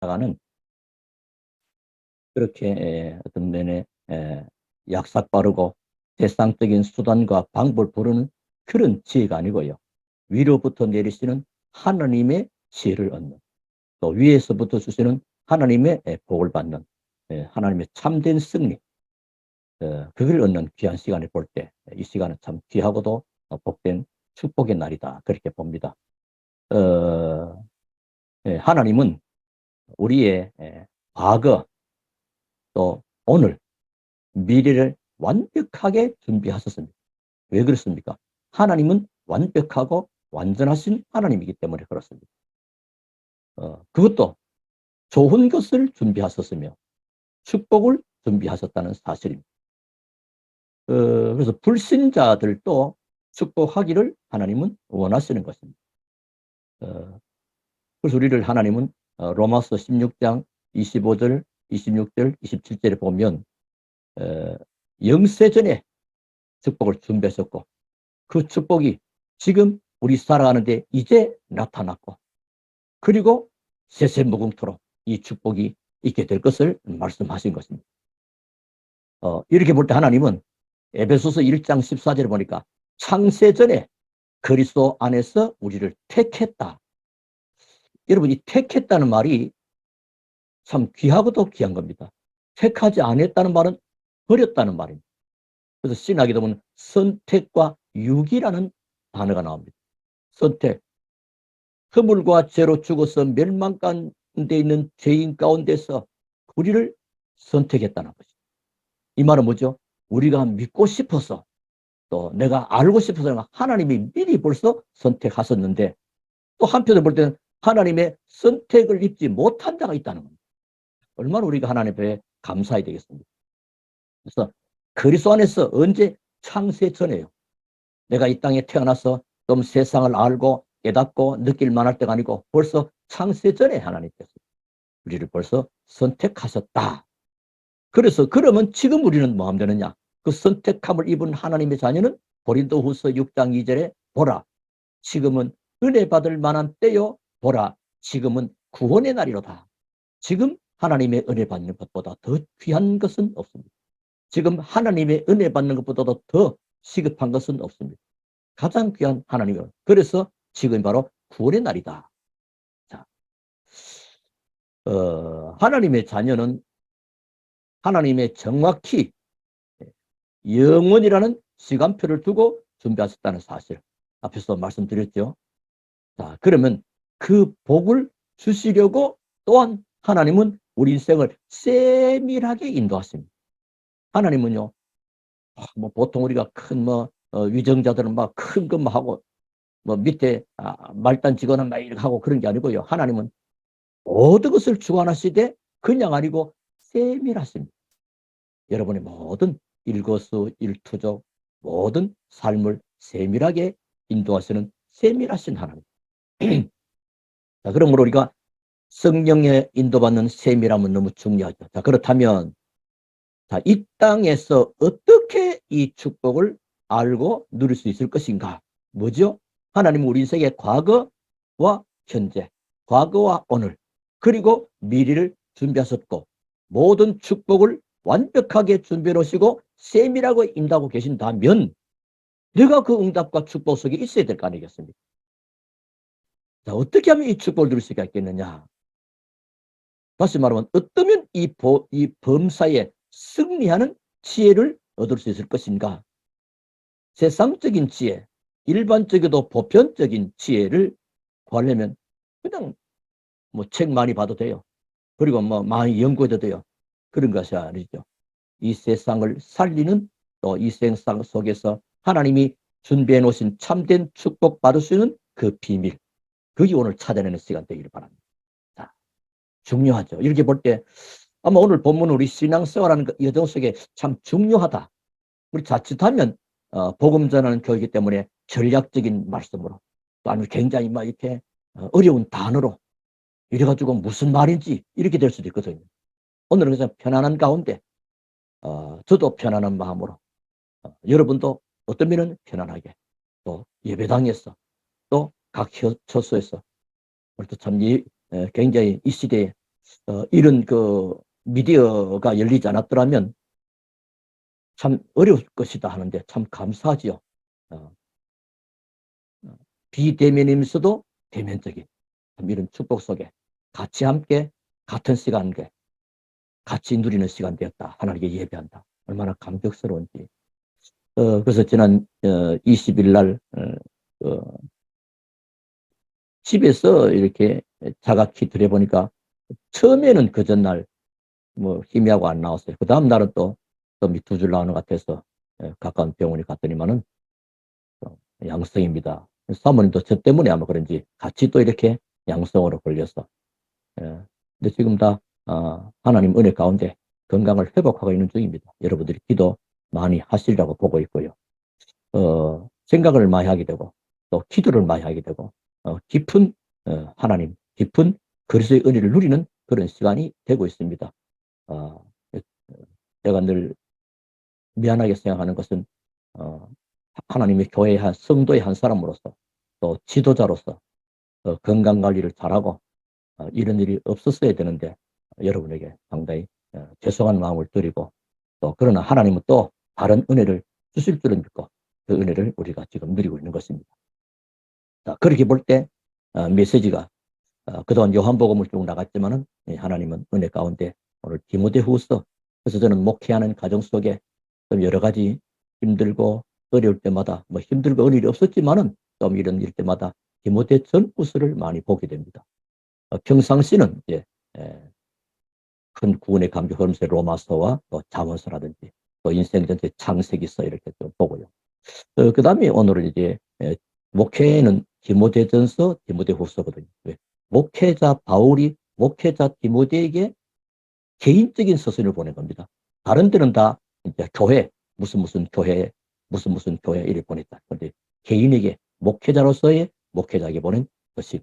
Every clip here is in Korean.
나가는 그렇게 어떤 면에 약삭빠르고 세상적인 수단과 방법을 부르는 그런 지혜가 아니고요. 위로부터 내리시는 하나님의 지혜를 얻는, 또 위에서부터 주시는 하나님의 복을 받는 하나님의 참된 승리, 그걸 얻는 귀한 시간을 볼 때 이 시간은 참 귀하고도 복된 축복의 날이다, 그렇게 봅니다. 하나님은 우리의 과거 또 오늘 미래를 완벽하게 준비하셨습니다. 왜 그렇습니까? 하나님은 완벽하고 완전하신 하나님이기 때문에 그렇습니다. 그것도 좋은 것을 준비하셨으며 축복을 준비하셨다는 사실입니다. 그래서 불신자들도 축복하기를 하나님은 원하시는 것입니다. 그래서 우리를 하나님은 로마서 16장 25절, 26절, 27절에 보면 영세전에 축복을 준비하셨고 그 축복이 지금 우리 살아가는데 이제 나타났고, 그리고 세세무궁토록 이 축복이 있게 될 것을 말씀하신 것입니다. 이렇게 볼 때 하나님은 에베소서 1장 14절에 보니까 창세전에 그리스도 안에서 우리를 택했다. 여러분, 이 택했다는 말이 참 귀하고도 귀한 겁니다. 택하지 않았다는 말은 버렸다는 말입니다. 그래서 신학에 보면 선택과 유기라는 단어가 나옵니다. 선택. 허물과 죄로 죽어서 멸망 가운데 있는 죄인 가운데서 우리를 선택했다는 것이죠. 이 말은 뭐죠? 우리가 믿고 싶어서, 또 내가 알고 싶어서 하나님이 미리 벌써 선택하셨는데, 또 한편으로 볼 때는 하나님의 선택을 입지 못한 자가 있다는 겁니다. 얼마나 우리가 하나님 앞에 감사해야 되겠습니까? 그래서 그리스도 안에서 언제? 창세 전에요. 내가 이 땅에 태어나서 좀 세상을 알고 깨닫고 느낄 만할 때가 아니고 벌써 창세 전에 하나님께서 우리를 벌써 선택하셨다. 그래서 그러면 지금 우리는 뭐 하면 되느냐? 그 선택함을 입은 하나님의 자녀는 고린도후서 6장 2절에 보라, 지금은 은혜 받을 만한 때요, 보라, 지금은 구원의 날이로다. 지금 하나님의 은혜 받는 것보다 더 귀한 것은 없습니다. 지금 하나님의 은혜 받는 것보다도 더 시급한 것은 없습니다. 가장 귀한 하나님이요. 그래서 지금 바로 구원의 날이다. 자, 하나님의 자녀는 하나님의 정확히 영원이라는 시간표를 두고 준비하셨다는 사실 앞에서 말씀드렸죠. 자, 그러면 그 복을 주시려고 또한 하나님은 우리 인생을 세밀하게 인도하십니다. 하나님은요, 뭐 보통 우리가 큰 위정자들은 막 큰 것만 하고 뭐 밑에 말단 직원은 막 이렇게 하고 그런 게 아니고요. 하나님은 모든 것을 주관하시되 그냥 아니고 세밀하십니다. 여러분의 모든 일거수일투족 모든 삶을 세밀하게 인도하시는 세밀하신 하나님. 자, 그러므로 우리가 성령에 인도받는 세밀함은 너무 중요하죠. 자, 그렇다면 자, 이 땅에서 어떻게 이 축복을 알고 누릴 수 있을 것인가? 뭐죠? 하나님은 우리 인생의 과거와 현재, 과거와 오늘, 그리고 미래를 준비하셨고 모든 축복을 완벽하게 준비해 놓으시고 세밀하고 인도하고 계신다면 내가 그 응답과 축복 속에 있어야 될 거 아니겠습니까? 자, 어떻게 하면 이 축복을 누릴 수가 있겠느냐? 다시 말하면 어떠면 이 범사에 승리하는 지혜를 얻을 수 있을 것인가? 세상적인 지혜, 일반적이도 보편적인 지혜를 구하려면 그냥 뭐 책 많이 봐도 돼요. 그리고 뭐 많이 연구해도 돼요. 그런 것이 아니죠. 이 세상을 살리는, 또 이 세상 속에서 하나님이 준비해 놓으신 참된 축복 받을 수 있는 그 비밀, 그게 오늘 찾아내는 시간 되기를 바랍니다. 자, 중요하죠. 이렇게 볼 때 아마 오늘 본문 우리 신앙생활하는 그 여정 속에 참 중요하다. 우리 자칫하면 복음 전하는 교육이기 때문에 전략적인 말씀으로, 또 아니면 굉장히 막 이렇게 어려운 단어로 이래가지고 무슨 말인지 이렇게 될 수도 있거든요. 오늘은 그래서 편안한 가운데 저도 편안한 마음으로 여러분도 어떤 면은 편안하게 또 예배당에서 또 각 처소에서 우리도 참 굉장히 이 시대에 이런 그 미디어가 열리지 않았더라면 참 어려울 것이다 하는데 참 감사하지요. 어, 비대면이면서도 대면적인 이런 축복 속에 같이 함께 같은 시간에 같이 누리는 시간 되었다. 하나님께 예배한다. 얼마나 감격스러운지. 그래서 지난 20일 날 집에서 이렇게 자각히 들여보니까 처음에는 그 전날 뭐 희미하고 안 나왔어요. 그 다음 날은 또 밑 두 줄 나오는 것 같아서 가까운 병원에 갔더니만은 양성입니다. 사모님도 저 때문에 아마 그런지 같이 또 이렇게 양성으로 걸려서. 근데 지금 다 하나님 은혜 가운데 건강을 회복하고 있는 중입니다. 여러분들이 기도 많이 하시리라고 보고 있고요. 생각을 많이 하게 되고 또 기도를 많이 하게 되고 깊은 하나님, 깊은 그리스도의 은혜를 누리는 그런 시간이 되고 있습니다. 제가 늘 미안하게 생각하는 것은 하나님의 교회의 한 성도의 한 사람으로서 또 지도자로서 건강관리를 잘하고 이런 일이 없었어야 되는데 여러분에게 상당히 죄송한 마음을 드리고 또 그러나 하나님은 또 다른 은혜를 주실 줄은 믿고 그 은혜를 우리가 지금 누리고 있는 것입니다. 자, 그렇게 볼 때 메시지가 그동안 요한복음을 쭉 나갔지만은 하나님은 은혜 가운데 오늘 디모데후서, 그래서 저는 목회하는 가정 속에 좀 여러 가지 힘들고 어려울 때마다 뭐 힘들고 어려울 일이 없었지만은 좀 이런 일 때마다 디모데 전후서를 많이 보게 됩니다. 평상시는 이제 큰 구원의 감격 흐름세 로마서와 또 잠언서라든지 또 인생 전체 창세기서 이렇게 좀 보고요. 그 다음에 오늘은 이제 목회는 디모데전서, 디모데후서거든요. 왜? 목회자 바울이 목회자 디모데에게 개인적인 서신을 보낸 겁니다. 다른 데는 다 이제 교회 무슨 교회 무슨 교회 이를 보냈다. 그런데 개인에게 목회자로서의 목회자에게 보낸 서신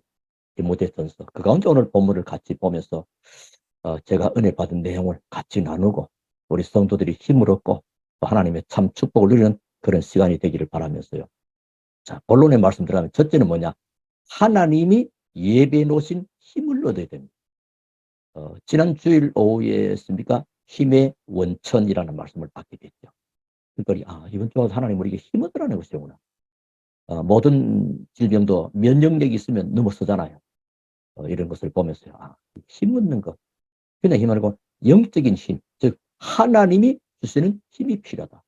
디모데전서. 그 가운데 오늘 본문을 같이 보면서 제가 은혜 받은 내용을 같이 나누고 우리 성도들이 힘을 얻고 또 하나님의 참 축복을 누리는 그런 시간이 되기를 바라면서요. 자, 본론에 말씀 들어가면 첫째는 뭐냐? 하나님이 예배해 놓으신 힘을 얻어야 됩니다. 지난 주일 오후에 했습니까? 힘의 원천이라는 말씀을 받게 됐죠. 그러니까 이번 주에 하나님 우리에게 힘을 얻으라는 것이구나. 모든 질병도 면역력이 있으면 넘어서잖아요. 이런 것을 보면서요. 힘 얻는 것. 그냥 힘 말고 영적인 힘, 즉 하나님이 주시는 힘이 필요하다.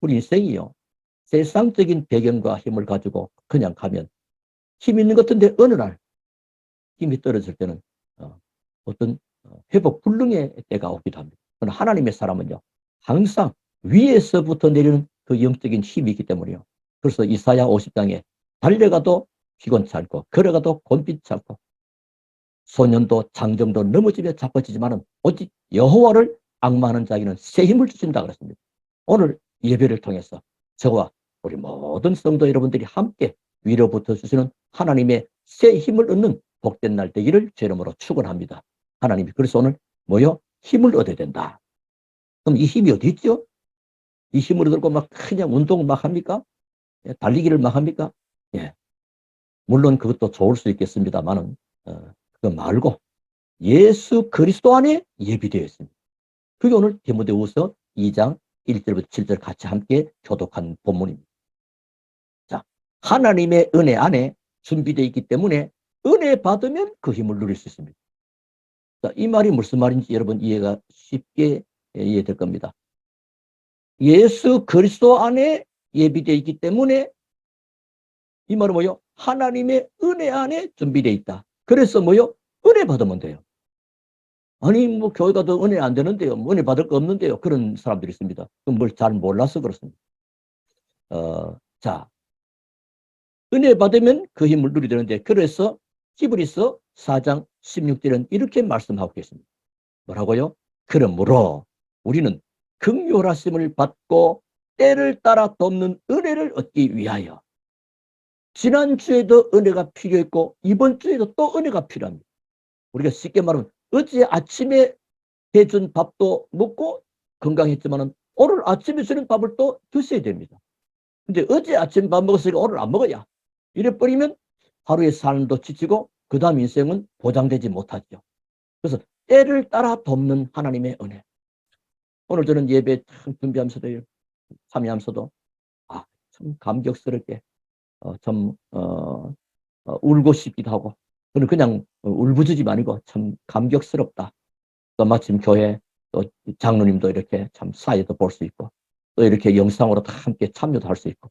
우리 인생이요. 세상적인 배경과 힘을 가지고 그냥 가면 힘 있는 것 같은데 어느 날 힘이 떨어질 때는 어떤 회복 불능의 때가 오기도 합니다. 그러나 하나님의 사람은요. 항상 위에서부터 내리는 그 영적인 힘이 있기 때문이요. 그래서 이사야 50장에 달려가도 피곤치 않고 걸어가도 곤빛치 않고 소년도 장정도 넘어지며 자빠지지만은 오직 여호와를 악마하는 자에게는 새 힘을 주신다 그랬습니다. 오늘 예배를 통해서 저와 우리 모든 성도 여러분들이 함께 위로부터 주시는 하나님의 새 힘을 얻는 복된 날 되기를 제 이름으로 축원합니다. 하나님이 그래서 오늘 뭐요? 힘을 얻어야 된다. 그럼 이 힘이 어디 있죠? 이 힘을 얻고 막 그냥 운동을 막 합니까? 달리기를 막 합니까? 예. 물론 그것도 좋을 수 있겠습니다만은 그거 말고 예수 그리스도 안에 예비되어 있습니다. 그게 오늘 디모데후서 2장 1절부터 7절 같이 함께 교독한 본문입니다. 자, 하나님의 은혜 안에 준비되어 있기 때문에 은혜 받으면 그 힘을 누릴 수 있습니다. 자, 이 말이 무슨 말인지 여러분 이해가 쉽게 이해될 겁니다. 예수 그리스도 안에 예비되어 있기 때문에 이 말은 뭐요? 하나님의 은혜 안에 준비되어 있다. 그래서 뭐요? 은혜 받으면 돼요. 아니 뭐 교회 가도 은혜 안 되는데요. 은혜 받을 거 없는데요. 그런 사람들이 있습니다. 뭘 잘 몰라서 그렇습니다. 자, 은혜 받으면 그 힘을 누리게 되는데 그래서 히브리서 4장 16절은 이렇게 말씀하고 계십니다. 뭐라고요? 그러므로 우리는 긍휼하심을 받고 때를 따라 돕는 은혜를 얻기 위하여 지난주에도 은혜가 필요했고 이번 주에도 또 은혜가 필요합니다. 우리가 쉽게 말하면 어제 아침에 해준 밥도 먹고 건강했지만 오늘 아침에 주는 밥을 또 드셔야 됩니다. 근데 어제 아침 밥 먹었으니까 오늘 안 먹어야. 이래버리면 하루의 삶도 지치고 그 다음 인생은 보장되지 못하죠. 그래서 때를 따라 돕는 하나님의 은혜. 오늘 저는 예배 참 준비하면서도 참여하면서도 참 감격스럽게 울고 싶기도 하고, 저는 그냥 울부짖음 아니고 참 감격스럽다. 또 마침 교회 또 장로님도 이렇게 참 사회도 볼 수 있고, 또 이렇게 영상으로 다 함께 참여도 할 수 있고,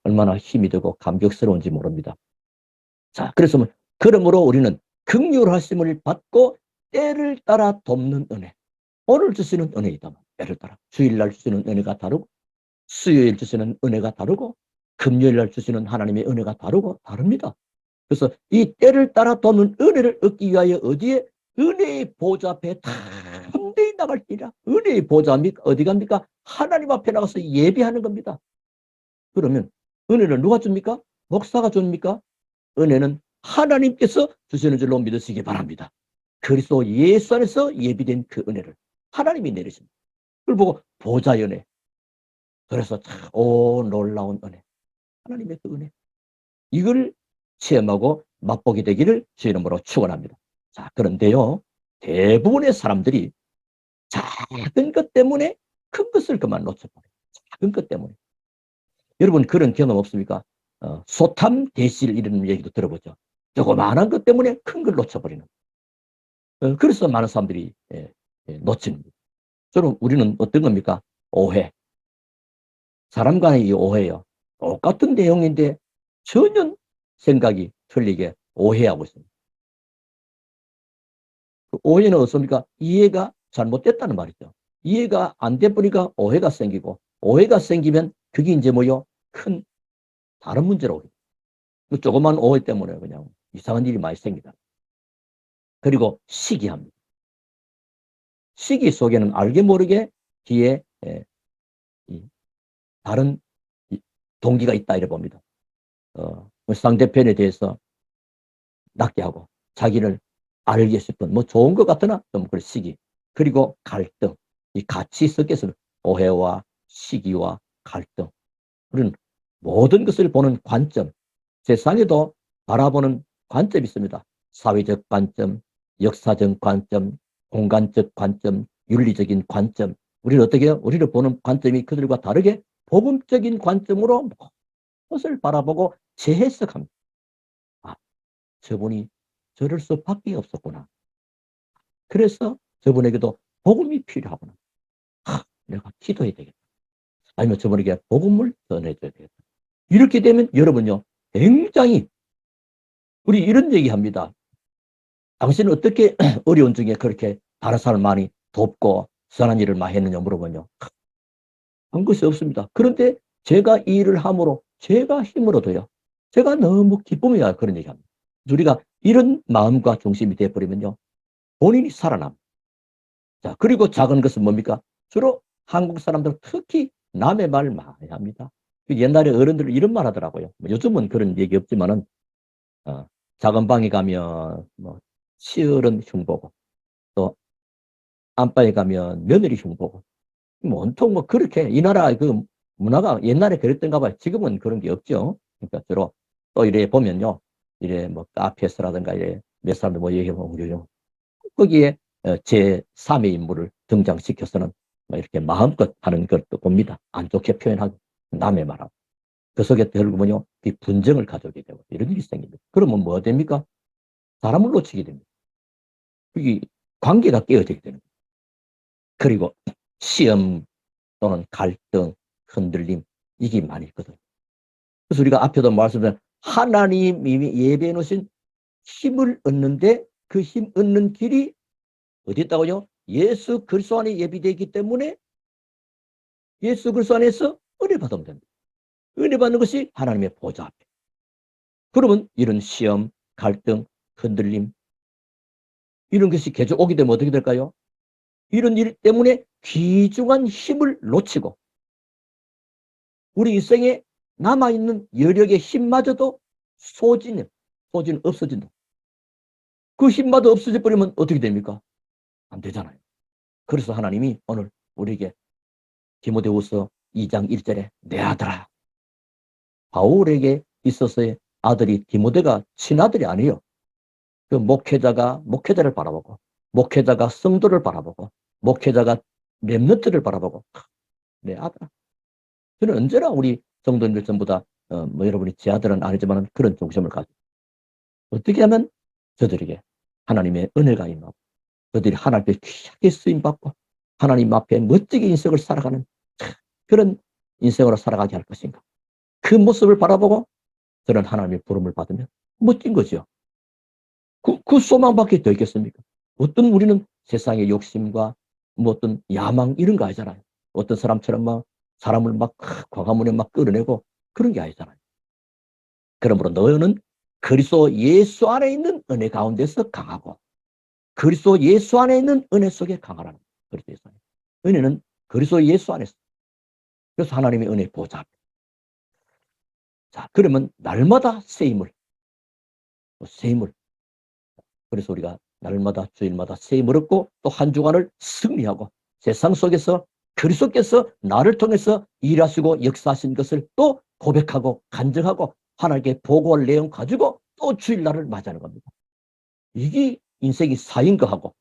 얼마나 힘이 되고 감격스러운지 모릅니다. 자, 그래서 그러므로 우리는 긍휼하심을 받고 때를 따라 돕는 은혜. 오늘 주시는 은혜이다. 때를 따라 주일날 주시는 은혜가 다르고, 수요일 주시는 은혜가 다르고, 금요일날 주시는 하나님의 은혜가 다릅니다. 그래서 이 때를 따라 돕는 은혜를 얻기 위하여 어디에? 은혜의 보좌 앞에 담대히 나갈지라. 은혜의 보좌입니까? 어디 갑니까? 하나님 앞에 나가서 예배하는 겁니다. 그러면 은혜는 누가 줍니까? 목사가 줍니까? 은혜는 하나님께서 주시는 줄로 믿으시기 바랍니다. 그리스도 예수 안에서 예비된 그 은혜를 하나님이 내리십니다. 그걸 보고 보좌 연애. 그래서 참 놀라운 은혜. 하나님의 그 은혜. 이걸 체험하고 맛보게 되기를 주 이름으로 축원합니다. 자, 그런데요, 대부분의 사람들이 작은 것 때문에 큰 것을 그만 놓쳐버려요. 작은 것 때문에. 여러분 그런 경험 없습니까? 소탐 대실 이런 얘기도 들어보죠. 조그마한 것 때문에 큰 걸 놓쳐버리는. 그래서 많은 사람들이 놓치는 거예요. 저는 우리는 어떤 겁니까? 오해. 사람 간의 이 오해요. 똑같은 내용인데 전혀 생각이 틀리게 오해하고 있습니다. 그 오해는 어떻습니까? 이해가 잘못됐다는 말이죠. 이해가 안 돼버리니까 오해가 생기고, 오해가 생기면 그게 이제 뭐요? 큰 다른 문제로 오게. 그 조그만 오해 때문에 그냥 이상한 일이 많이 생기다. 그리고 시기합니다. 시기 속에는 알게 모르게 뒤에 다른 동기가 있다 이래 봅니다. 상대편에 대해서 낚게하고 자기를 알게 싶은 좋은 것 같으나 좀 그 시기, 그리고 갈등, 이 같이 섞여서 오해와 시기와 갈등, 그런 모든 것을 보는 관점, 세상에도 바라보는 관점이 있습니다. 사회적 관점, 역사적 관점, 공간적 관점, 윤리적인 관점. 우리는 어떻게 해요? 우리를 보는 관점이 그들과 다르게 복음적인 관점으로 것을 바라보고 재해석합니다. 저분이 저럴 수밖에 없었구나. 그래서 저분에게도 복음이 필요하구나. 내가 기도해야 되겠다. 아니면 저분에게 복음을 전해줘야 되겠다. 이렇게 되면 여러분요, 굉장히 우리 이런 얘기합니다. 당신은 어떻게 어려운 중에 그렇게 다른 사람을 많이 돕고 선한 일을 많이 했느냐 물어보면요, 한 것이 없습니다. 그런데 제가 이 일을 함으로 제가 힘을 얻어요. 제가 너무 기쁨이야. 그런 얘기합니다. 우리가 이런 마음과 중심이 되어버리면요, 본인이 살아납니다. 자, 그리고 작은 것은 뭡니까? 주로 한국 사람들은 특히 남의 말 많이 합니다. 옛날에 어른들 이런 말 하더라고요. 요즘은 그런 얘기 없지만은, 작은 방에 가면 시어른 흉보고, 또 안방에 가면 며느리 흉보고, 온통 그렇게 이 나라 그 문화가 옛날에 그랬던가 봐요. 지금은 그런 게 없죠. 그러니까 주로 또 이래 보면요, 이래 카페에서라든가 이래 몇 사람들 얘기해보면 거기에 제3의 인물을 등장시켜서는 이렇게 마음껏 하는 것도 봅니다. 안 좋게 표현하고 남의 말하고 그 속에 결국은요, 이 분쟁을 가져오게 되고 이런 일이 생깁니다. 그러면 뭐 됩니까? 사람을 놓치게 됩니다. 이 관계가 깨어지게 되는 거예요. 그리고 시험 또는 갈등, 흔들림, 이게 많이 있거든요. 그래서 우리가 앞에도 말씀드린 하나님이 예배해 놓으신 힘을 얻는데 그 힘 얻는 길이 어디 있다고요? 예수 그리스도 안에 예비되어 있기 때문에 예수 그리스도 안에서 은혜 받으면 됩니다. 은혜 받는 것이 하나님의 보좌 앞에. 그러면 이런 시험, 갈등, 흔들림, 이런 것이 계속 오게 되면 어떻게 될까요? 이런 일 때문에 귀중한 힘을 놓치고 우리 일생에 남아있는 여력의 힘마저도 소진 없어진다. 그 힘마저 없어져 버리면 어떻게 됩니까? 안 되잖아요. 그래서 하나님이 오늘 우리에게 디모데후서 2장 1절에 내 아들아, 바울에게 있어서의 아들이 디모데가 친아들이 아니에요. 그 목회자가 목회자를 바라보고 목회자가 성도를 바라보고, 목회자가 렘넌트를 바라보고, 내 아들. 저는 언제나 우리 성도님들 전부 다, 뭐 여러분이 제 아들은 아니지만 그런 중심을 가지고, 어떻게 하면 저들에게 하나님의 은혜가 임하고, 저들이 하나님 앞에 귀하게 쓰임받고, 하나님 앞에 멋지게 인생을 살아가는 그런 인생으로 살아가게 할 것인가. 그 모습을 바라보고 저는 하나님의 부름을 받으면 멋진 거죠. 그 소망밖에 더 있겠습니까? 어떤 우리는 세상의 욕심과 뭐 어떤 야망 이런 거 아니잖아요. 어떤 사람처럼 막 사람을 막 광화문에 막 끌어내고 그런 게 아니잖아요. 그러므로 너는 그리스도 예수 안에 있는 은혜 가운데서 강하고 그리스도 예수 안에 있는 은혜 속에 강하라는 거예요. 그리스도 예수 안에. 은혜는 그리스도 예수 안에서. 그래서 하나님의 은혜 보좌. 자, 그러면 날마다 새 힘을. 그래서 우리가 날마다 주일마다 새 힘을 얻고 또 한 주간을 승리하고 세상 속에서 그리스도께서 나를 통해서 일하시고 역사하신 것을 또 고백하고 간증하고 하나님께 보고할 내용 가지고 또 주일날을 맞이하는 겁니다. 이게 인생이 쌓인 거하고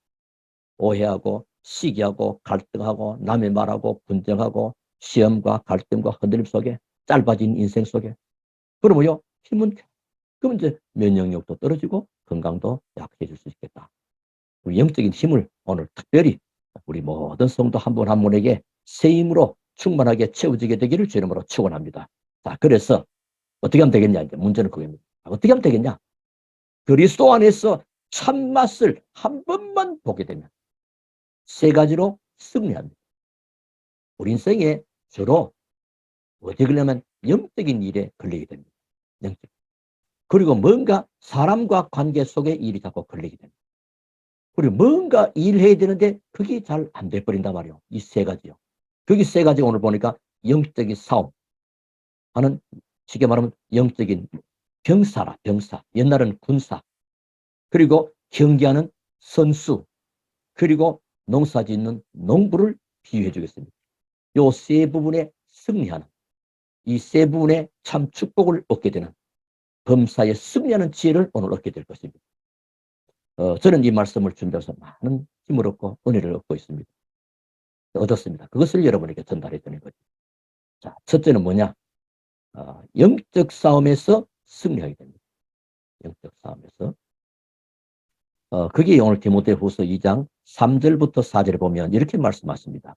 오해하고 시기하고 갈등하고 남의 말하고 분쟁하고 시험과 갈등과 흔들림 속에 짧아진 인생 속에 그러면요 힘은 그럼 이제 면역력도 떨어지고 건강도 약해질 수 있겠다. 우리 영적인 힘을 오늘 특별히 우리 모든 성도 한 분 한 분에게 새 힘으로 충만하게 채워지게 되기를 주의 이름으로 축원합니다. 자, 그래서 어떻게 하면 되겠냐? 이제 문제는 그겁니다. 어떻게 하면 되겠냐? 그리스도 안에서 참맛을 한 번만 보게 되면 세 가지로 승리합니다. 우리 인생에 주로 어떻게 그러냐면 영적인 일에 걸리게 됩니다. 영적. 그리고 뭔가 사람과 관계 속에 일이 자꾸 걸리게 됩니다. 그리고 뭔가 일해야 되는데 그게 잘 안 돼버린단 말이에요. 이 세 가지요. 거기 세 가지 오늘 보니까 영적인 싸움 하는 쉽게 말하면 영적인 병사라 병사. 옛날은 군사. 그리고 경기하는 선수. 그리고 농사 짓는 농부를 비유해 주겠습니다. 요 세 부분에 승리하는 이 세 부분에 참 축복을 얻게 되는 범사에 승리하는 지혜를 오늘 얻게 될 것입니다. 저는 이 말씀을 준비해서 많은 힘을 얻고 은혜를 얻고 있습니다. 얻었습니다. 그것을 여러분에게 전달해 드리는 거죠. 자, 첫째는 뭐냐? 영적 싸움에서 승리하게 됩니다. 영적 싸움에서. 그게 오늘 디모데후서 2장 3절부터 4절에 보면 이렇게 말씀하십니다.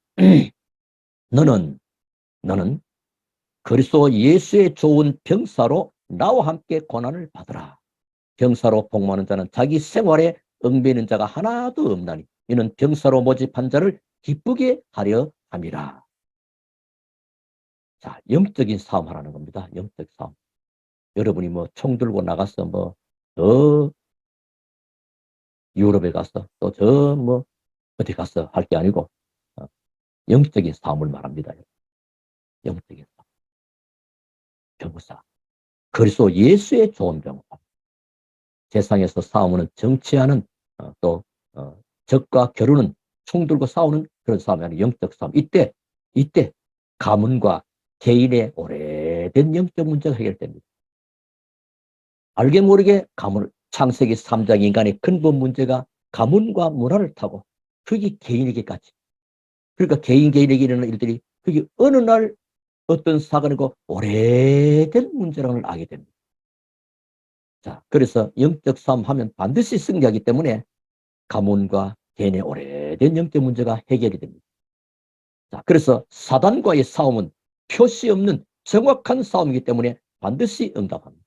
너는 그리스도 예수의 좋은 병사로 나와 함께 고난을 받으라. 병사로 복무하는 자는 자기 생활에 얽매이는 자가 하나도 없나니 이는 병사로 모집한 자를 기쁘게 하려 함이라. 자, 영적인 싸움 하라는 겁니다. 영적 싸움. 여러분이 뭐 총 들고 나가서 뭐 유럽에 가서 또 뭐 어디 가서 할 게 아니고 영적인 싸움을 말합니다. 영적인 싸움. 병사. 그리스도 예수의 좋은 병사. 세상에서 싸우는 정치하는 또 적과 겨루는 총 들고 싸우는 그런 싸움이 아니라 영적 싸움. 이때 가문과 개인의 오래된 영적 문제가 해결됩니다. 알게 모르게 창세기 3장 인간의 근본 문제가 가문과 문화를 타고 그게 개인에게까지. 그러니까 개인에게 일어나는 일들이 그게 어느 날 어떤 사건이고 오래된 문제라는 걸 알게 됩니다. 자, 그래서 영적 싸움 하면 반드시 승리하기 때문에 가문과 개인의 오래된 영적 문제가 해결이 됩니다. 자, 그래서 사단과의 싸움은 표시 없는 정확한 싸움이기 때문에 반드시 응답합니다.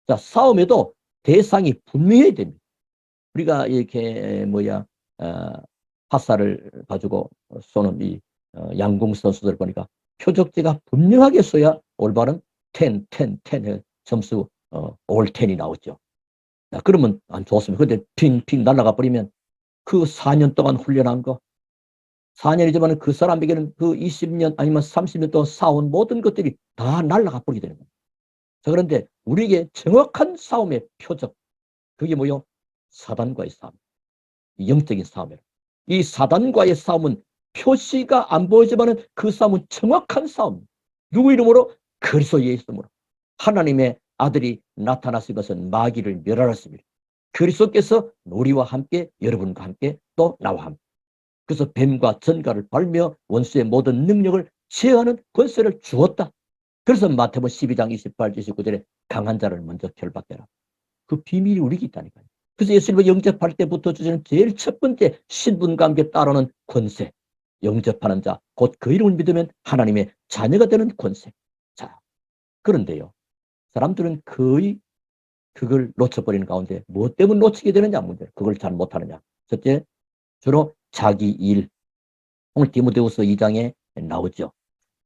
자, 싸움에도 대상이 분명해야 됩니다. 우리가 이렇게 화살을 가지고 쏘는 이 양궁 선수들 보니까 표적지가 분명하게 쏘야 올바른 10 점수 올 10이 나오죠. 자, 그러면 안 좋습니다. 근데 핑핑 날아가 버리면 그 4년 동안 훈련한 거 4년이지만 그 사람에게는 그 20년 아니면 30년 동안 쌓아온 모든 것들이 다 날아가 버리게 되는 겁니다. 자, 그런데 우리에게 정확한 싸움의 표적 그게 뭐요? 사단과의 싸움. 영적인 싸움이에요. 이 사단과의 싸움은 표시가 안 보이지만 그 싸움은 정확한 싸움. 누구 이름으로? 그리스도 예수 이름으로. 하나님의 아들이 나타났을 것은 마귀를 멸하였습니다. 그리스도께서 우리와 함께, 여러분과 함께, 또 나와 함께. 그래서 뱀과 전갈을 밟며 원수의 모든 능력을 제어하는 권세를 주었다. 그래서 마태복음 12장 28, 29절에 강한 자를 먼저 결박해라. 그 비밀이 우리에게 있다니까요. 그래서 예수님을 영접할 때부터 주시는 제일 첫 번째 신분과 함께 따르는 권세. 영접하는 자, 곧 그 이름을 믿으면 하나님의 자녀가 되는 권세. 자, 그런데요. 사람들은 거의 그걸 놓쳐버리는 가운데 무엇 때문에 놓치게 되느냐 문제. 그걸 잘 못하느냐. 첫째, 주로 자기 일. 오늘 디모데후서 2장에 나오죠.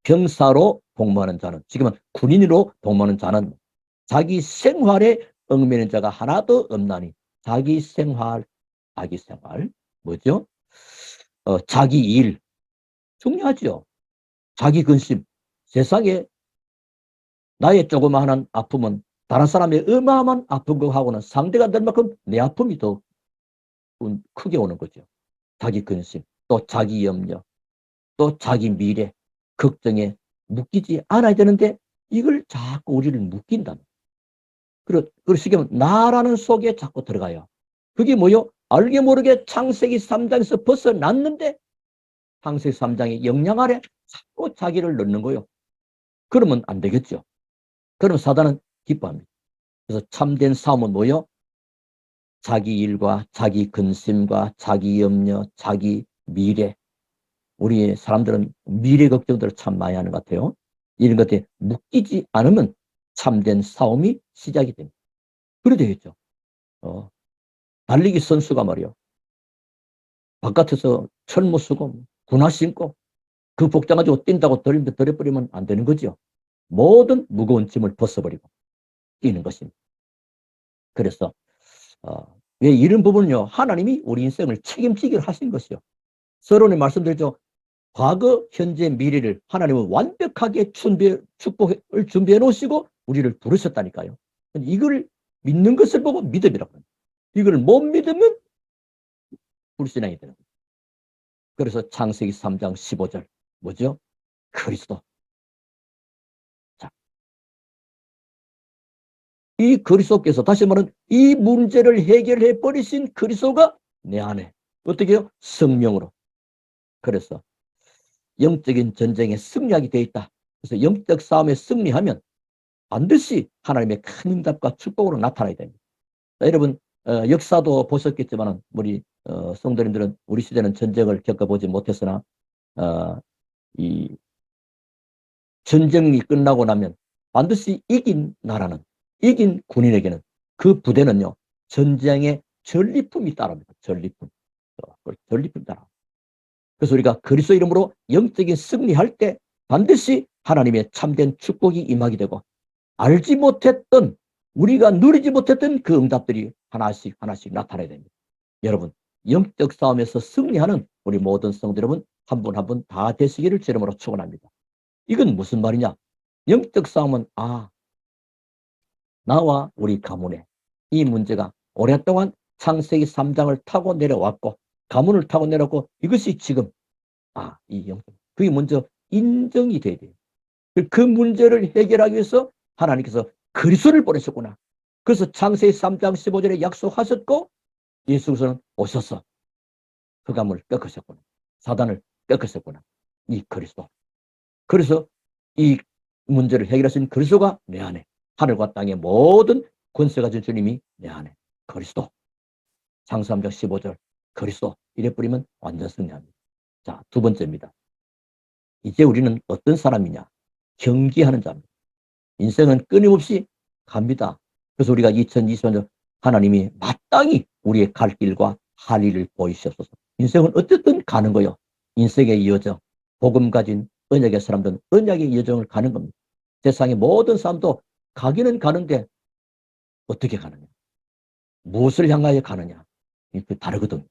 병사로 복무하는 자는, 지금은 군인으로 복무하는 자는 자기 생활에 얽매이는 자가 하나도 없나니. 자기 생활 뭐죠? 자기 일 중요하죠. 자기 근심. 세상에 나의 조그마한 아픔은 다른 사람의 어마어마한 아픈 거하고는 상대가 될 만큼 내 아픔이 더 크게 오는 거죠. 자기 근심, 또 자기 염려, 또 자기 미래, 걱정에 묶이지 않아야 되는데 이걸 자꾸 우리를 묶인다는. 그러시면 나라는 속에 자꾸 들어가요. 그게 뭐요? 알게 모르게 창세기 3장에서 벗어났는데 창세기 3장의 영향 아래 자꾸 자기를 넣는 거요. 그러면 안 되겠죠. 그럼 사단은 기뻐합니다. 그래서 참된 싸움은 뭐요? 자기 일과 자기 근심과 자기 염려, 자기 미래. 우리 사람들은 미래 걱정들을 참 많이 하는 것 같아요. 이런 것들에 묶이지 않으면 참된 싸움이 시작이 됩니다. 그래 되겠죠. 달리기 선수가 말이요. 바깥에서 철모 쓰고 군화 신고 그 복장 가지고 뛴다고 덜어버리면 안 되는 거죠. 모든 무거운 짐을 벗어버리고 뛰는 것입니다. 그래서 왜 이런 부분은요. 하나님이 우리 인생을 책임지기로 하신 것이요. 서론에 말씀드렸죠. 과거, 현재, 미래를 하나님은 완벽하게 축복을 준비해 놓으시고 우리를 부르셨다니까요. 이걸 믿는 것을 보고 믿음이라고 합니다. 이걸 못 믿으면 불신앙이 되는 거예요. 그래서 창세기 3장 15절 뭐죠? 그리스도. 자, 이 그리스도께서 다시 말하면 이 문제를 해결해 버리신 그리스도가 내 안에 어떻게 해요? 성령으로. 그래서 영적인 전쟁에 승리하게 되어 있다. 그래서 영적 싸움에 승리하면 반드시 하나님의 큰 응답과 축복으로 나타나야 됩니다. 자, 여러분 역사도 보셨겠지만 우리 성도님들은 우리 시대는 전쟁을 겪어보지 못했으나 이 전쟁이 끝나고 나면 반드시 이긴 나라는, 이긴 군인에게는 그 부대는요 전쟁의 전리품이 따릅니다. 전리품이 따라. 그래서 우리가 그리스도 이름으로 영적인 승리할 때 반드시 하나님의 참된 축복이 임하게 되고 알지 못했던, 우리가 누리지 못했던 그 응답들이 하나씩 나타나야 됩니다. 여러분, 영적 싸움에서 승리하는 우리 모든 성도 여러분 한 분 한 분 다 되시기를 제 이름으로 축원합니다. 이건 무슨 말이냐? 영적 싸움은 나와 우리 가문에 이 문제가 오랫동안 창세기 3장을 타고 내려왔고 가문을 타고 내려왔고 이것이 지금 이 영적 그게 먼저 인정이 돼야 돼요. 그 문제를 해결하기 위해서 하나님께서 그리스도를 보내셨구나. 그래서 창세기 3장 15절에 약속하셨고 예수께서는 오셔서 흑암을 꺾으셨구나. 사단을 꺾으셨구나. 이 그리스도. 그래서 이 문제를 해결하신 그리스도가 내 안에, 하늘과 땅의 모든 권세 가진 주님이 내 안에. 그리스도. 창세기 3장 15절 그리스도. 이래 뿌리면 완전 승리합니다. 자, 두 번째입니다. 이제 우리는 어떤 사람이냐? 경기하는 자입니다. 인생은 끊임없이 갑니다. 그래서 우리가 2020년 하나님이 마땅히 우리의 갈 길과 할 일을 보이시옵소서. 인생은 어쨌든 가는 거요. 인생의 여정, 복음 가진 언약의 사람들은 언약의 여정을 가는 겁니다. 세상의 모든 사람도 가기는 가는데 어떻게 가느냐? 무엇을 향하여 가느냐? 이게 다르거든요.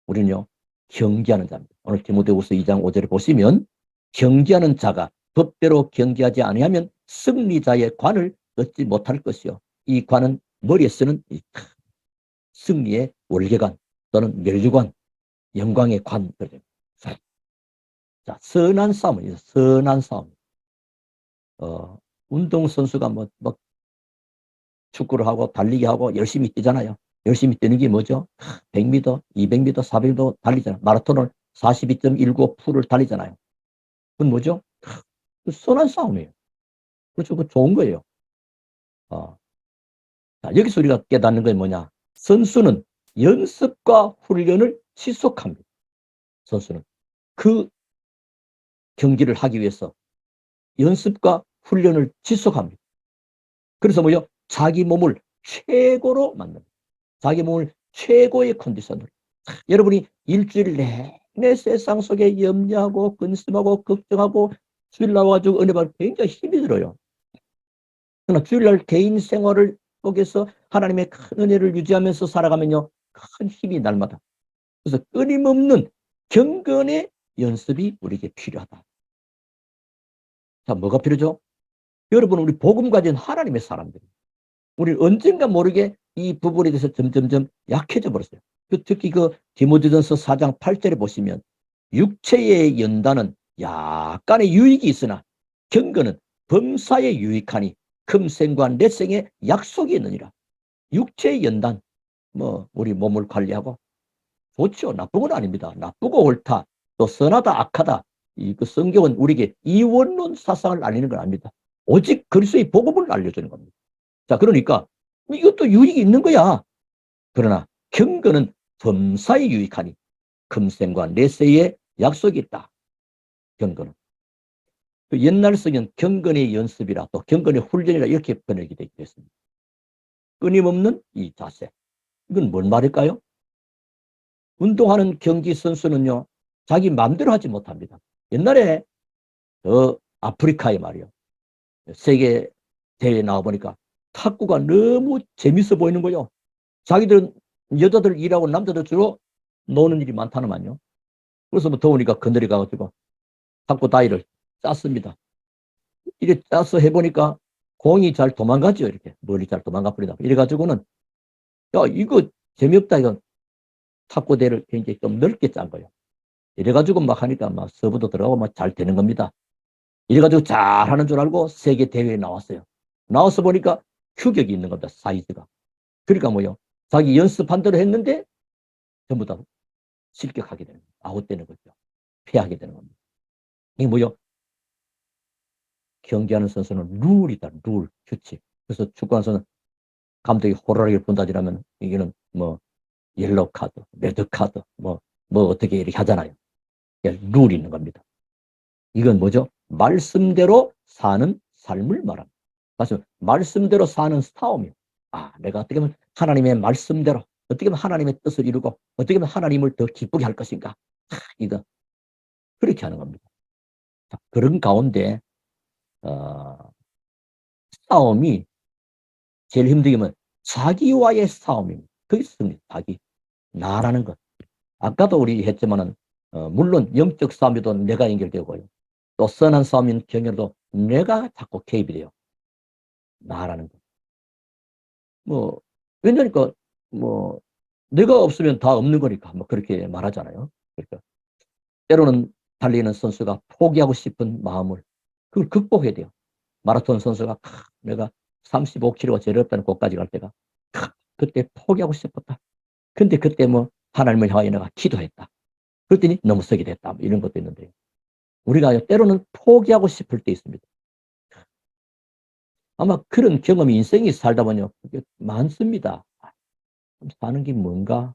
우리는요, 경기하는 자입니다. 오늘 디모데후서 2장 5절에 보시면 경기하는 자가 법대로 경기하지 아니하면 승리자의 관을 얻지 못할 것이요. 이 관은 머리에 쓰는 이 승리의 월계관 또는 멸류관, 영광의 관. 자, 선한 싸움은 선한 싸움. 운동선수가 뭐 축구를 하고 달리기 하고 열심히 뛰잖아요. 열심히 뛰는 게 뭐죠? 100m, 200m, 400m 달리잖아요. 마라톤을 42.195%를 달리잖아요. 그건 뭐죠? 그 선한 싸움이에요. 그렇죠. 그 좋은 거예요. 자, 여기서 우리가 깨닫는 건 뭐냐? 선수는 연습과 훈련을 지속합니다. 선수는 그 경기를 하기 위해서 연습과 훈련을 지속합니다. 그래서 뭐요? 자기 몸을 최고로 만듭니다. 자기 몸을 최고의 컨디션으로. 여러분이 일주일 내내 세상 속에 염려하고 근심하고 걱정하고 주일 나와가지고 은혜 받으면 굉장히 힘이 들어요. 그러나 주일날 개인 생활을 속에서 하나님의 큰 은혜를 유지하면서 살아가면요, 큰 힘이 날마다. 그래서 끊임없는 경건의 연습이 우리에게 필요하다. 자, 뭐가 필요죠? 여러분, 우리 복음 가진 하나님의 사람들. 우리 언젠가 모르게 이 부분에 대해서 점점점 약해져 버렸어요. 특히 그 디모데전서 4장 8절에 보시면 육체의 연단은 약간의 유익이 있으나 경건은 범사에 유익하니 금생과 내생에 약속이 있느니라. 육체의 연단, 뭐 우리 몸을 관리하고 좋죠. 나쁜 건 아닙니다. 나쁘고 옳다, 또 선하다 악하다. 그 성경은 우리에게 이원론 사상을 알리는 건 아닙니다. 오직 그리스도의 복음을 알려주는 겁니다. 자, 그러니까 이것도 유익이 있는 거야. 그러나 경건은 범사에 유익하니 금생과 내세에 약속이 있다. 경건은. 그 옛날 성경 경건의 연습이라 또 경건의 훈련이라 이렇게 번역이 되어 있습니다. 끊임없는 이 자세. 이건 뭔 말일까요? 운동하는 경기 선수는요, 자기 마음대로 하지 못합니다. 옛날에 아프리카에 말이요, 세계 대회에 나와보니까 탁구가 너무 재밌어 보이는 거예요. 자기들은 여자들 일하고 남자들 주로 노는 일이 많다는만요. 그래서 뭐 더우니까 건드려 가지고 탁구 다이를 짰습니다. 이렇게 짜서 해보니까 공이 잘 도망가죠. 이렇게 멀리 잘 도망가 버리다. 이래가지고는 야, 이거 재미없다. 이건 탁구대를 굉장히 좀 넓게 짠 거예요. 이래가지고 막 하니까 막 서브도 들어가고 막 잘 되는 겁니다. 이래가지고 잘 하는 줄 알고 세계 대회에 나왔어요. 나와서 보니까 규격이 있는 겁니다. 사이즈가. 그러니까 뭐요? 자기 연습한 대로 했는데 전부 다 실격하게 되는 거예요. 아웃되는 거죠. 패하게 되는 겁니다. 이게 뭐요? 경기하는 선수는 룰이다. 룰, 규칙. 그래서 축구하는 선수는 감독이 호루라기를 분다지라면 이게는 뭐 옐로우 카드, 레드 카드, 뭐 어떻게 이렇게 하잖아요. 룰이 있는 겁니다. 이건 뭐죠? 말씀대로 사는 삶을 말합니다. 그래서 말씀대로 사는 싸움이요. 내가 어떻게 하면 하나님의 말씀대로, 어떻게 하면 하나님의 뜻을 이루고, 어떻게 하면 하나님을 더 기쁘게 할 것인가. 이거 그렇게 하는 겁니다. 자, 그런 가운데 싸움이 제일 힘든 게 자기와의 싸움입니다. 그게 있습니다. 자기, 나라는 것. 아까도 우리 했지만은 물론 영적 싸움에도 내가 연결되고요. 또 선한 싸움인 경계도 내가 자꾸 개입이 돼요. 나라는 것. 뭐 왜냐니까 뭐 내가 없으면 다 없는 거니까 뭐 그렇게 말하잖아요. 그러니까 때로는 달리는 선수가 포기하고 싶은 마음을 그걸 극복해야 돼요. 마라톤 선수가 내가 35km가 제일 어렵다는 곳까지 갈 때가 그때 포기하고 싶었다. 근데 그때 뭐 하나님을 향하여 내가 기도했다. 그랬더니 넘어서게 됐다. 뭐 이런 것도 있는데요. 우리가 때로는 포기하고 싶을 때 있습니다. 아마 그런 경험이 인생이 살다 보면 많습니다. 사는 게 뭔가?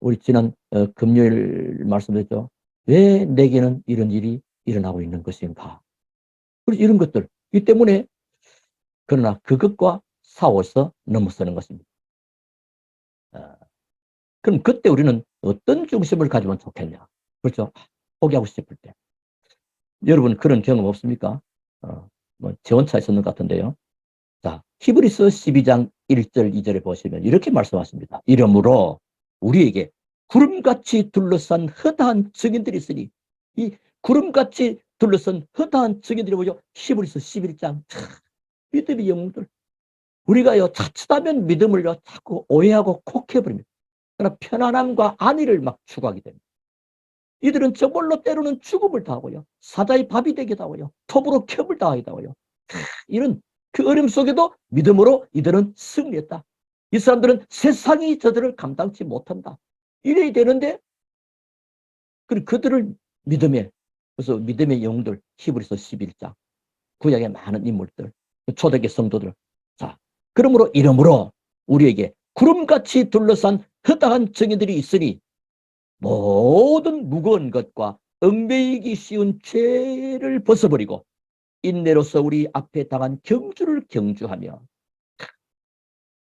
우리 지난 금요일 말씀드렸죠. 왜 내게는 이런 일이 일어나고 있는 것인가? 그래서 이런 것들, 이 때문에 그러나 그것과 싸워서 넘어서는 것입니다. 그럼 그때 우리는 어떤 중심을 가지면 좋겠냐? 그렇죠? 포기하고 싶을 때. 여러분 그런 경험 없습니까? 뭐 재원차 있었는 것 같은데요. 자, 히브리서 12장 1절 2절에 보시면 이렇게 말씀하십니다. 이러므로 우리에게 구름같이 둘러싼 허다한 증인들이 있으니 이 구름같이 둘러싼 허다한 증인들이 뭐죠? 히브리서 11장 믿음의 영웅들. 우리가요 자칫하면 믿음을요 자꾸 오해하고 곡해버립니다. 그러나 편안함과 안위를 막 추구하게 됩니다. 이들은 저걸로 때로는 죽음을 당하고요. 사자의 밥이 되기도 하고요. 톱으로 켬을 당하기도 하고요. 이런 그 어려움 속에도 믿음으로 이들은 승리했다. 이 사람들은 세상이 저들을 감당치 못한다. 이래야 되는데 그들을 믿음에, 그래서 믿음의 영웅들, 히브리서 11장, 구약의 많은 인물들, 초대교회 성도들. 자, 그러므로 이러므로 우리에게 구름같이 둘러싼 허다한 정의들이 있으니 모든 무거운 것과 얽매이기 쉬운 죄를 벗어버리고 인내로서 우리 앞에 당한 경주를 경주하며.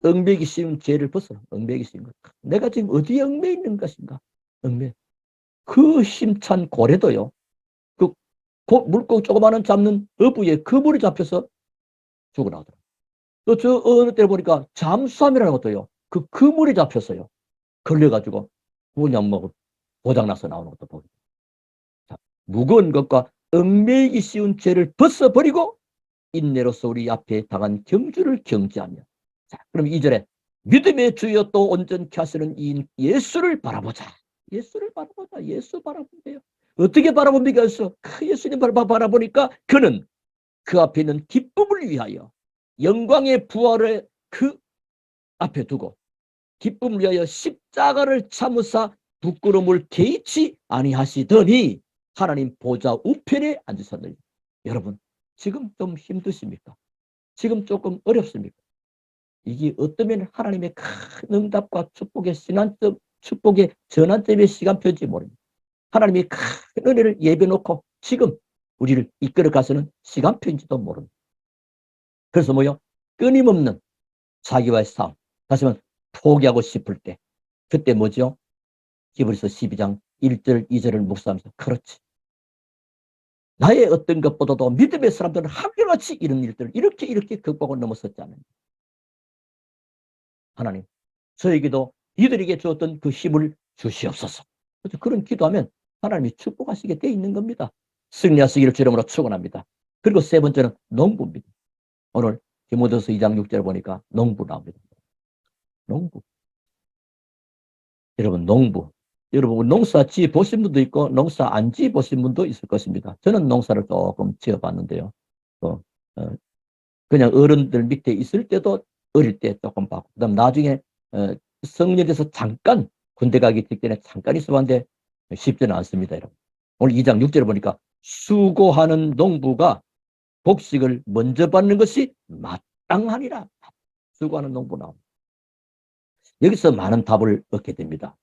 얽매이기 쉬운 죄를 벗어. 얽매이기 쉬운 것. 내가 지금 어디에 얽매여 있는 것인가? 얽매. 그 힘찬 고래도요. 그 물고기 조그마한 잡는 어부에 그물이 잡혀서 죽어나오더라고요. 또 저 어느 때 보니까 잠수함이라는 것도요. 그 그물이 잡혔어요. 걸려가지고 그냥 뭐 고장나서 나오는 것도 보고. 자, 무거운 것과 얽매이기 쉬운 죄를 벗어버리고 인내로서 우리 앞에 당한 경주를 경지하며. 자, 그럼 2절에 믿음의 주여 또 온전케 하시는 이인 예수를 바라보자. 예수를 바라보자. 예수 바라보세요. 어떻게 바라봅니까? 그 예수님 바라보니까 그는 그 앞에 있는 기쁨을 위하여 영광의 부활을 그 앞에 두고 기쁨을 위하여 십자가를 참으사 부끄러움을 개의치 아니하시더니 하나님 보좌 우편에 앉으셨느니. 여러분 지금 좀 힘드십니까? 지금 조금 어렵습니까? 이게 어쩌면 하나님의 큰 응답과 축복의 신앙점, 축복의 전환점의 시간표인지 모릅니다. 하나님이 큰 은혜를 예배놓고 지금 우리를 이끌어 가서는 시간표인지도 모릅니다. 그래서 뭐요? 끊임없는 자기와의 싸움. 다시 말하면 포기하고 싶을 때. 그때 뭐죠? 히브리서 12장 1절 2절을 묵상하면서 그렇지. 나의 어떤 것보다도 믿음의 사람들은 한결같이 이런 일들을 이렇게 극복을 넘었었잖아요. 하나님, 저에게도 이들에게 주었던 그 힘을 주시옵소서. 그래서 그런 기도하면 하나님이 축복하시게 돼 있는 겁니다. 승리하시기를 주름으로 축원합니다. 그리고 세 번째는 농부입니다. 오늘 디모데후서 2장 6절 보니까 농부 나옵니다. 농부. 여러분 농부. 여러분 농사 지어 보신 분도 있고 농사 안 지어 보신 분도 있을 것입니다. 저는 농사를 조금 지어 봤는데요. 그냥 어른들 밑에 있을 때도 어릴 때 조금 봤고 그다음 나중에 성년에서 잠깐 군대 가기 직전에 잠깐 있어봤는데 쉽지는 않습니다. 여러분. 오늘 2장 6절을 보니까 수고하는 농부가 복식을 먼저 받는 것이 마땅하니라. 수고하는 농부 나옵니다. 여기서 많은 답을 얻게 됩니다.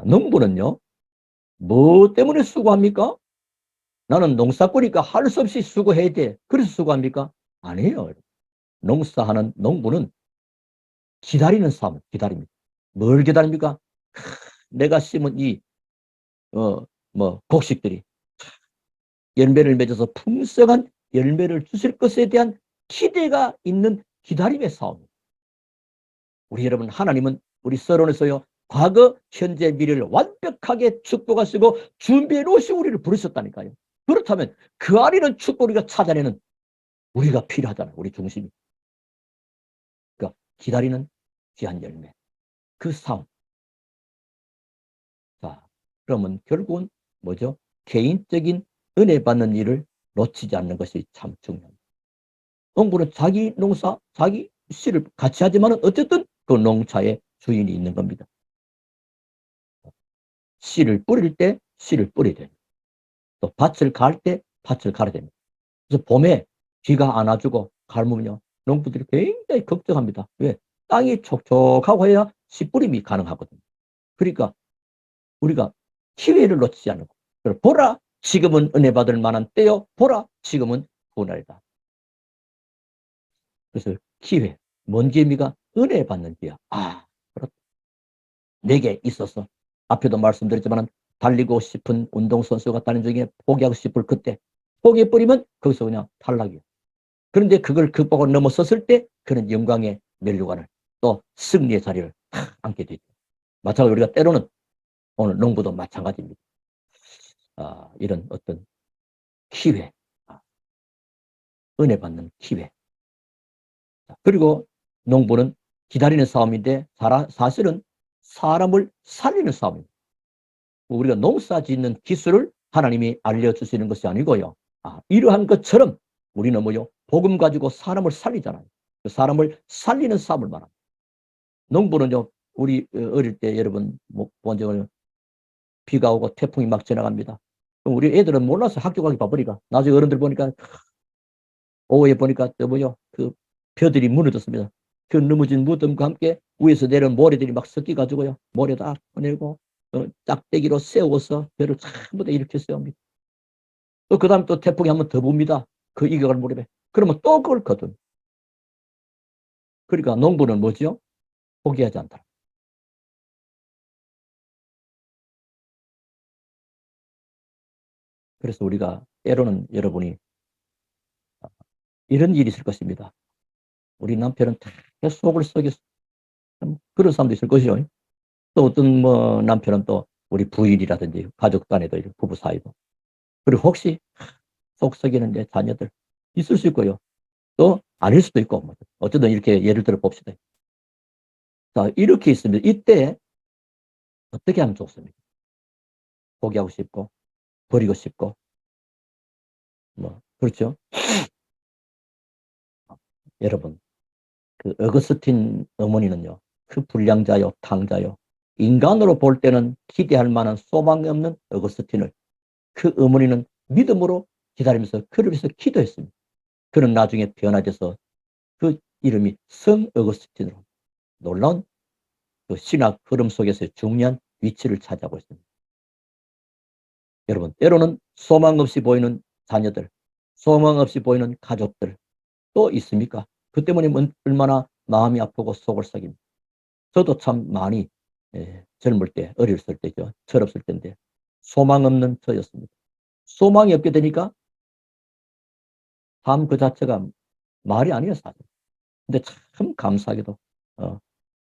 농부는요. 뭐 때문에 수고합니까? 나는 농사꾼이니까 할 수 없이 수고해야 돼. 그래서 수고합니까? 아니에요. 농사하는 농부는 기다리는 싸움, 기다립니다. 뭘 기다립니까? 내가 심은 이, 곡식들이 열매를 맺어서 풍성한 열매를 주실 것에 대한 기대가 있는 기다림의 싸움입니다. 우리 여러분, 하나님은 우리 서론에서요, 과거, 현재, 미래를 완벽하게 축복하시고 준비해 놓으시고 우리를 부르셨다니까요. 그렇다면 그 안에 있는 축복을 우리가 찾아내는 우리가 필요하잖아요. 우리 중심이. 그러니까 기다리는 귀한 열매. 그 싸움. 자, 그러면 결국은 뭐죠? 개인적인 은혜 받는 일을 놓치지 않는 것이 참 중요합니다. 농부는 자기 농사, 자기 씨를 같이 하지만 어쨌든 그 농사의 주인이 있는 겁니다. 씨를 뿌릴 때 씨를 뿌려야 됩니다. 또 밭을 갈 때 밭을 갈아야 됩니다. 그래서 봄에 비가 안 와주고 갈무면요. 농부들이 굉장히 걱정합니다. 왜? 땅이 촉촉하고 해야 씨 뿌림이 가능하거든요. 그러니까 우리가 기회를 놓치지 않고 보라 지금은 은혜 받을 만한 때요. 보라 지금은 후날이다. 그래서 기회, 뭔 기회입니까? 은혜 받는 기회. 그렇다. 내게 있어서 앞에도 말씀드렸지만 달리고 싶은 운동선수가 다른 중에 포기하고 싶을 그때 포기해버리면 거기서 그냥 탈락이에요. 그런데 그걸 극복을 넘어섰을 때 그는 영광의 면류관을 또 승리의 자리를 탁 앉게 되죠. 마찬가지로 우리가 때로는 오늘 농부도 마찬가지입니다. 이런 어떤 기회, 은혜 받는 기회. 그리고 농부는 기다리는 싸움인데 사실은 사람을 살리는 싸움입니다. 우리가 농사 짓는 기술을 하나님이 알려주시는 것이 아니고요. 이러한 것처럼 우리는 뭐요? 복음 가지고 사람을 살리잖아요. 사람을 살리는 싸움을 말합니다. 농부는요, 우리 어릴 때 여러분 본 적은 비가 오고 태풍이 막 지나갑니다. 그럼 우리 애들은 몰라서 학교 가기 바쁘니까 나중에 어른들 보니까 오후에 보니까 뭐요, 그 벼들이 무너졌습니다. 그 넘어진 무덤과 함께 위에서 내려온 모래들이 막 섞여가지고요, 모래 다 꺼내고 짝대기로 세워서 벼를 전부 다 일으켜 세웁니다. 또 그 다음 또 태풍이 한번 더 붑니다. 그 이겨갈 무렵에. 그러면 또 그걸 거둔. 그러니까 농부는 뭐죠? 포기하지 않다. 그래서 우리가 때로는 여러분이 이런 일이 있을 것입니다. 우리 남편은 다 속을 썩였어. 그런 사람도 있을 것이요. 또 어떤 뭐 남편은 또 우리 부인이라든지 가족 간에도 부부 사이도, 그리고 혹시 속 썩이는 내 자녀들 있을 수 있고요. 또 아닐 수도 있고, 뭐 어쨌든 이렇게 예를 들어 봅시다. 자, 이렇게 있습니다. 이때 어떻게 하면 좋습니까? 포기하고 싶고 버리고 싶고, 뭐 그렇죠. 여러분, 그 어거스틴 어머니는요, 그 불량자요, 탕자요, 인간으로 볼 때는 기대할 만한 소망이 없는 어거스틴을 그 어머니는 믿음으로 기다리면서 그를 위해서 기도했습니다. 그는 나중에 변화돼서 그 이름이 성 어거스틴으로 놀라운 그 신학 흐름 속에서 중요한 위치를 차지하고 있습니다. 여러분, 때로는 소망 없이 보이는 자녀들, 소망 없이 보이는 가족들 또 있습니까? 그 때문에 얼마나 마음이 아프고 속을 썩입니다. 저도 참 많이 젊을 때, 어렸을 때죠. 철없을 때인데 소망 없는 저였습니다. 소망이 없게 되니까 삶 그 자체가 말이 아니에요, 사실. 근데 참 감사하게도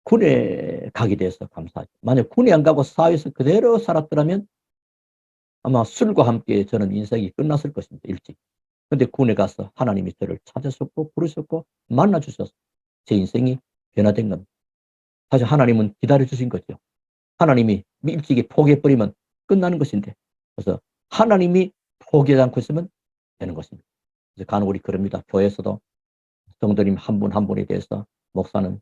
군에 가게 돼서 감사하죠. 만약 군에 안 가고 사회에서 그대로 살았더라면 아마 술과 함께 저는 인생이 끝났을 것입니다, 일찍. 근데 군에 가서 하나님이 저를 찾으셨고 부르셨고 만나주셔서 제 인생이 변화된 겁니다. 사실 하나님은 기다려주신 거죠. 하나님이 일찍이 포기해버리면 끝나는 것인데, 그래서 하나님이 포기하지 않고 있으면 되는 것입니다. 그래서 간혹 우리 그럽니다. 교회에서도 성도님 한 분 한 분에 대해서 목사는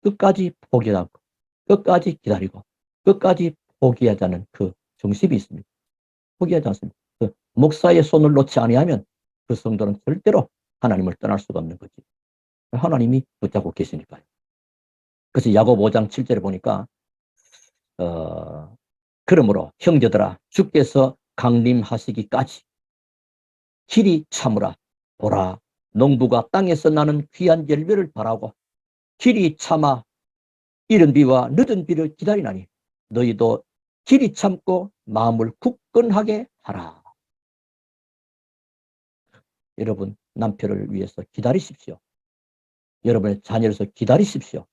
끝까지 포기하지 않고 끝까지 기다리고 끝까지 포기하지 않은 그 정신이 있습니다. 포기하지 않습니다. 그 목사의 손을 놓지 아니하면 그 성도는 절대로 하나님을 떠날 수가 없는 거지. 하나님이 붙잡고 계시니까요. 그래서 야고보 5장 7절에 보니까 그러므로 형제들아 주께서 강림하시기까지 길이 참으라. 보라, 농부가 땅에서 나는 귀한 열매를 바라고 길이 참아 이른 비와 늦은 비를 기다리나니 너희도 길이 참고 마음을 굳건하게 하라. 여러분, 남편을 위해서 기다리십시오. 여러분의 자녀로서 기다리십시오.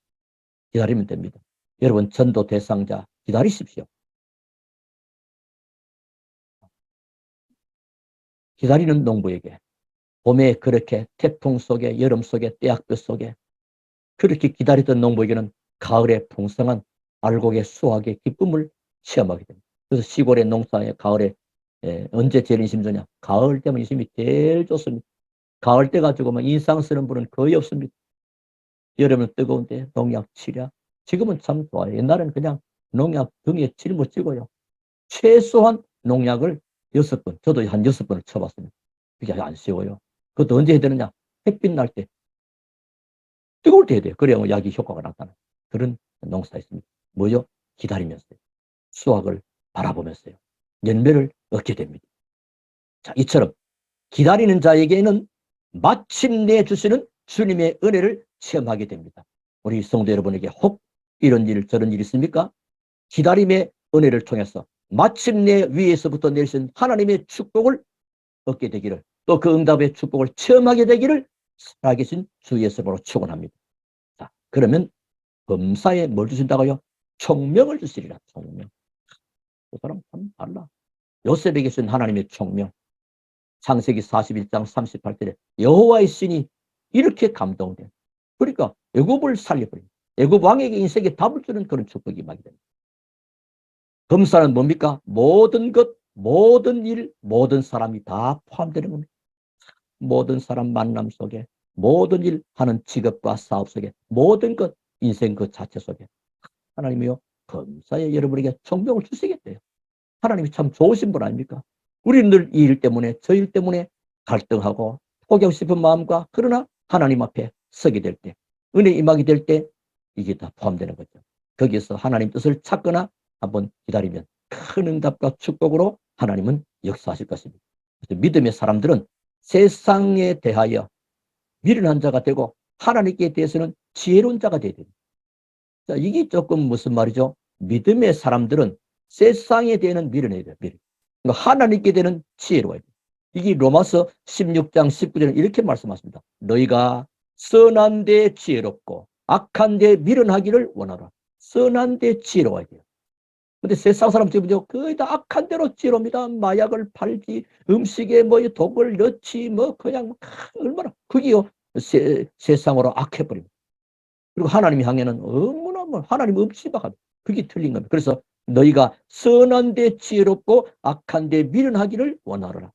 기다리면 됩니다. 여러분, 전도 대상자 기다리십시오. 기다리는 농부에게 봄에 그렇게 태풍 속에, 여름 속에, 떼약볕 속에 그렇게 기다리던 농부에게는 가을의 풍성한 알곡의 수확의 기쁨을 체험하게 됩니다. 그래서 시골의 농사에 가을에 언제 제일 인심이 좋냐? 가을 때면 인심이 제일 좋습니다. 가을 때 가지고 인상 쓰는 분은 거의 없습니다. 여름은 뜨거운데 농약 치랴. 지금은 참 좋아요. 옛날에는 그냥 농약 등에 짊어지고요. 최소한 농약을 6번, 저도 한 6번을 쳐봤습니다. 그게 안 쉬워요. 그것도 언제 해야 되느냐? 햇빛 날 때, 뜨거울 때 해야 돼요. 그래야 약이 효과가 나타나요. 그런 농사가 있습니다. 뭐죠? 기다리면서요. 수확을 바라보면서요. 열매를 얻게 됩니다. 자, 이처럼 기다리는 자에게는 마침내 주시는 주님의 은혜를 체험하게 됩니다. 우리 성도 여러분에게 혹 이런 일, 저런 일 있습니까? 기다림의 은혜를 통해서 마침내 위에서부터 내리신 하나님의 축복을 얻게 되기를, 또 그 응답의 축복을 체험하게 되기를 살아계신 주 예수님으로 축원합니다. 자, 그러면 범사에 뭘 주신다고요? 총명을 주시리라. 총명. 그 사람 참 달라. 요셉에게 주신 하나님의 총명. 창세기 41장 38절에 여호와의 신이 이렇게 감동된, 그러니까 애굽을 살려버립니다. 애굽 왕에게 인생에 답을 주는 그런 축복이 임하게 됩니다. 범사는 뭡니까? 모든 것, 모든 일, 모든 사람이 다 포함되는 겁니다. 모든 사람 만남 속에, 모든 일 하는 직업과 사업 속에 모든 것, 인생 그 자체 속에 하나님이요 범사에 여러분에게 총명을 주시겠대요. 하나님이 참 좋으신 분 아닙니까? 우리는 늘 이 일 때문에 저 일 때문에 갈등하고 포기하고 싶은 마음과 그러나 하나님 앞에 서게 될 때 은혜 임하게 될 때 이게 다 포함되는 거죠. 거기에서 하나님 뜻을 찾거나 한번 기다리면 큰 응답과 축복으로 하나님은 역사하실 것입니다. 그래서 믿음의 사람들은 세상에 대하여 미련한 자가 되고 하나님께 대해서는 지혜로운 자가 되어야 됩니다. 자, 이게 조금 무슨 말이죠? 믿음의 사람들은 세상에 대해는 미련해야 돼요. 미련. 그러니까 하나님께 대해는 지혜로워야 돼요. 이게 로마서 16장 19절에 이렇게 말씀하십니다. 너희가 선한 데 지혜롭고 악한 데 미련하기를 원하라. 선한 데 지혜로워야 돼요. 근데 세상 사람 지금요 거의 다 악한 대로 지혜롭니다. 마약을 팔지, 음식에 뭐 독을 넣지, 뭐 그냥 얼마나 그게요 세상으로 악해버립니다. 그리고 하나님 향해는 너무나 뭐 하나님 없이 막합니다. 그게 틀린 겁니다. 그래서 너희가 선한 데 지혜롭고 악한 데 미련하기를 원하노라.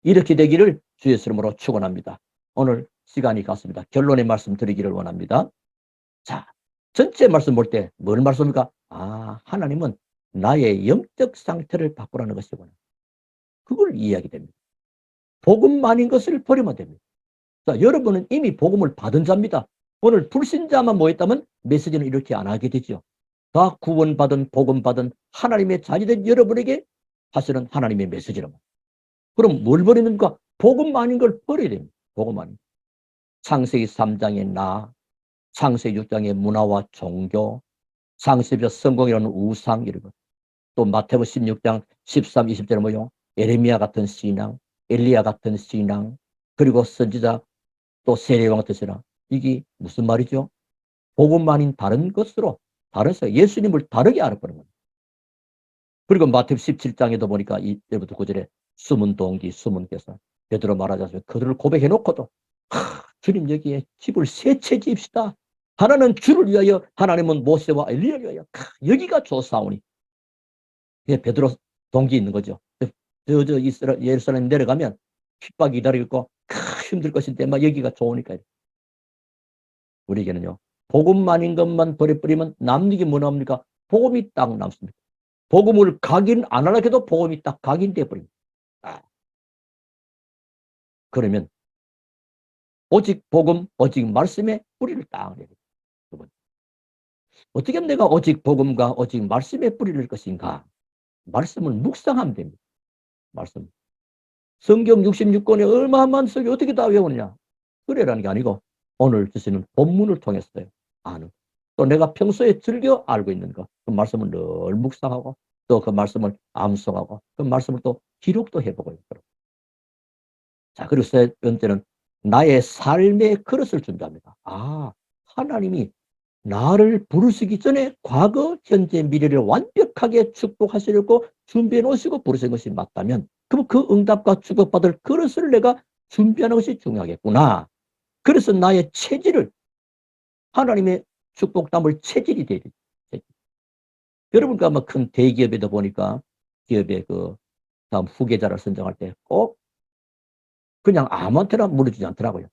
이렇게 되기를 주의 이름으로 축원합니다. 오늘 시간이 갔습니다. 결론의 말씀 드리기를 원합니다. 자, 전체 말씀 볼 때 뭘 말씀입니까? 아, 하나님은 나의 영적 상태를 바꾸라는 것이구나. 그걸 이해하게 됩니다. 복음 아닌 것을 버리면 됩니다. 자, 여러분은 이미 복음을 받은 자입니다. 오늘 불신자만 모였다면 메시지는 이렇게 안 하게 되죠. 다 구원받은 복음받은 하나님의 자녀된 여러분에게 하시는 하나님의 메시지라면. 그럼 뭘 버리는가? 복음 아닌 걸 버려야 됩니다. 복음 아닌. 창세기 3장의 나, 창세기 6장의 문화와 종교, 창세기의 성공이라는 우상 이런 것. 또 마태복음 16장 13, 20절에 뭐요? 에레미야 같은 신앙, 엘리야 같은 신앙, 그리고 선지자 또 세례왕 같은 신앙. 이게 무슨 말이죠? 복음 아닌 다른 것으로 다른 예수님을 다르게 알아버린 겁니다. 그리고 마태복음 17장에도 보니까 이때부터 9절에 숨은 동기, 숨은 계산. 베드로 말하지 않습니까? 그들을 고백해 놓고도 주님 여기에 집을 세 채 지읍시다. 하나는 주를 위하여, 하나님은 모세와 엘리야를 위하여. 여기가 좋사오니. 예, 베드로 동기 있는 거죠. 저 예루살렘 내려가면 핍박이 기다리고 있고 힘들 것인데 막 여기가 좋으니까. 우리에게는요. 복음 아닌 것만 버려버리면 남는 게 뭐 나옵니까? 복음이 딱 남습니다. 복음을 각인 안 하려고 해도 복음이 딱 각인돼 버립니다. 아. 그러면 오직 복음, 오직 말씀에 뿌리를 딱 내야 됩니다. 어떻게 하면 내가 오직 복음과 오직 말씀에 뿌리를 것인가? 말씀을 묵상하면 됩니다. 말씀. 성경 66권에 얼마만 성경 어떻게 다 외우느냐? 그래라는 게 아니고 오늘 주시는 본문을 통해서요. 아는. 또 내가 평소에 즐겨 알고 있는 것, 그 말씀을 늘 묵상하고 또 그 말씀을 암송하고 그 말씀을 또 기록도 해보고요. 자, 그리고 세 번째는 나의 삶의 그릇을 준비합니다. 아, 하나님이 나를 부르시기 전에 과거, 현재, 미래를 완벽하게 축복하시려고 준비해 놓으시고 부르신 것이 맞다면 그럼 그 응답과 축복받을 그릇을 내가 준비하는 것이 중요하겠구나. 그래서 나의 체질을 하나님의 축복 담을 체질이 돼야 돼요. 여러분과 아마 큰 대기업에도 보니까 기업의 그 다음 후계자를 선정할 때 꼭 그냥 아무한테나 물어주지 않더라고요.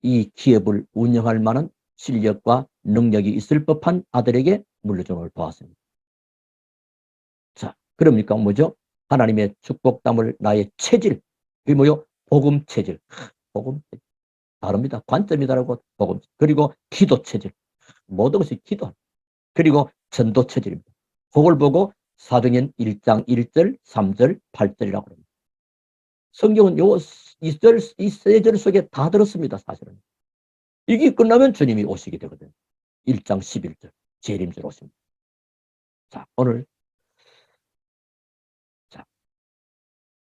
이 기업을 운영할 만한 실력과 능력이 있을 법한 아들에게 물려주는 걸 보았습니다. 자, 그러니까 뭐죠? 하나님의 축복 담을 나의 체질. 그게 뭐요? 복음 체질. 복음 체질. 다릅니다. 관점이 다르고 복음. 그리고 기도 체질. 모든 것이 기도. 그리고 전도 체질입니다. 그걸 보고 사도행전 1장 1절, 3절, 8절이라고 합니다. 성경은 요 이 세 절 속에 다 들었습니다. 사실은. 이게 끝나면 주님이 오시게 되거든요. 1장 11절 재림절 오십니다. 자, 오늘 자,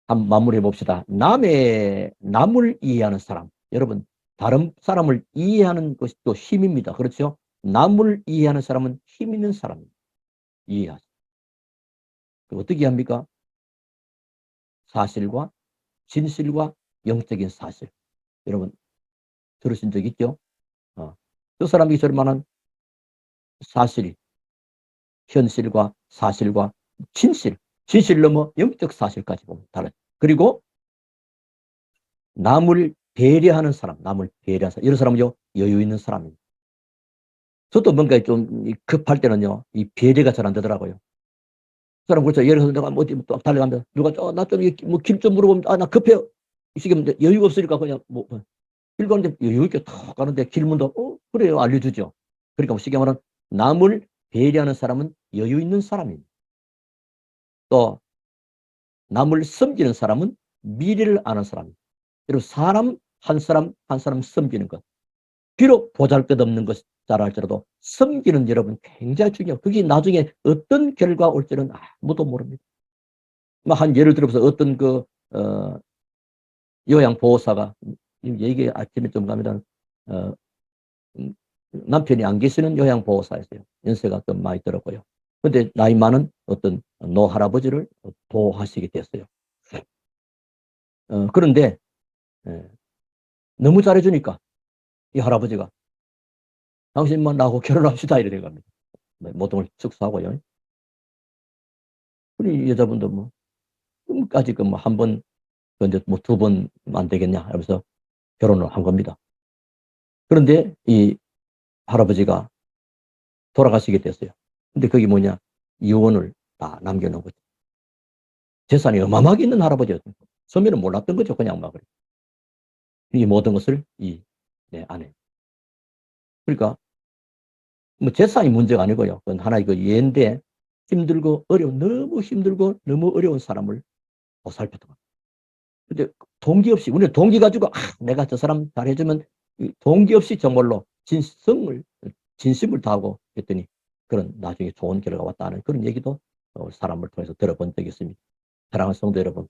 한번 마무리해 봅시다. 남을 이해하는 사람. 여러분, 다른 사람을 이해하는 것이 또 힘입니다. 그렇죠? 남을 이해하는 사람은 힘 있는 사람입니다. 이해하죠. 어떻게 합니까? 사실과 진실과 영적인 사실. 여러분, 들으신 적 있죠? 그 사람이 저럴 만한 사실이, 현실과 사실과 진실, 진실 넘어 영적 사실까지 보면 다른. 그리고 남을 배려하는 사람, 남을 배려하는 사람. 이런 사람은요, 여유 있는 사람입니다. 저도 뭔가 좀 급할 때는요, 이 배려가 잘 안 되더라고요. 그 사람 그렇죠. 예를 들어서 내가 뭐 어디 또 달려가면서 누가 나 좀 뭐 길 좀 물어보면 나 급해요. 이 시기면 여유가 없으니까 그냥 길 가는데 여유 있게 탁 가는데 길 문도 그래요 알려주죠. 그러니까 뭐 쉽게 말하면 남을 배려하는 사람은 여유 있는 사람입니다. 또 남을 섬기는 사람은 미래를 아는 사람입니다. 그리고 사람 한 사람 한 사람 섬기는 것. 비록 보잘것없는 것잘 할지라도 섬기는 여러분 굉장히 중요해요. 그게 나중에 어떤 결과 올지는 아무도 모릅니다. 한 예를 들어서 어떤 어, 요양보호사가 얘기 아침에 좀 가면 음, 남편이 안 계시는 요양보호사였어요. 연세가 좀 많이 들었고요. 근데 나이 많은 어떤 노할아버지를 보호하시게 됐어요. 그런데 예, 너무 잘해주니까 이 할아버지가 당신만 나하고 결혼합시다 이래 된 겁니다. 모동을 축소하고요. 우리 여자분도 까지 한 번, 근데 두 번 안 되겠냐 하면서 결혼을 한 겁니다. 그런데 이 할아버지가 돌아가시게 됐어요. 근데 그게 뭐냐? 유언을 다 남겨놓은 거죠. 재산이 어마어마하게 있는 할아버지였어요. 처음에는 몰랐던 거죠. 그냥 막. 이 모든 것을 내 아내. 그러니까 뭐 재산이 문제가 아니고요. 그건 하나의 예인데 힘들고 너무 힘들고 너무 어려운 사람을 보살폈던 거예요. 근데 동기 없이 우리는 동기 가지고 내가 저 사람 잘해주면 동기 없이 정말로 진심을 다하고 했더니 그런 나중에 좋은 결과가 왔다는 그런 얘기도 사람을 통해서 들어본 적이 있습니다. 사랑하는 성도 여러분,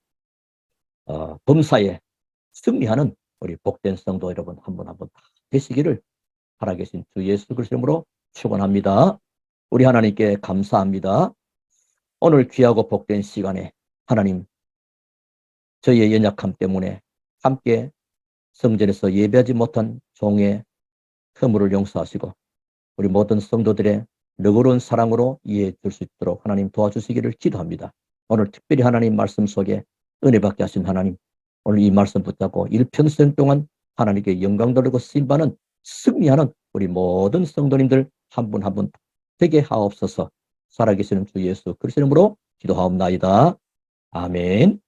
범사에 승리하는 우리 복된 성도 여러분 한 분 한 분 되시기를 살아계신 주 예수 그리스도 이름으로 축원합니다. 우리 하나님께 감사합니다. 오늘 귀하고 복된 시간에 하나님 저희의 연약함 때문에 함께 성전에서 예배하지 못한 종의 허물을 용서하시고 우리 모든 성도들의 너그러운 사랑으로 이해해 줄 수 있도록 하나님 도와주시기를 기도합니다. 오늘 특별히 하나님 말씀 속에 은혜 받게 하신 하나님, 오늘 이 말씀 붙잡고 일평생 동안 하나님께 영광 돌리고 쓰임받는 승리하는 우리 모든 성도님들 한 분 한 분 되게 하옵소서. 살아계시는 주 예수 그리스도 이름으로 기도하옵나이다. 아멘.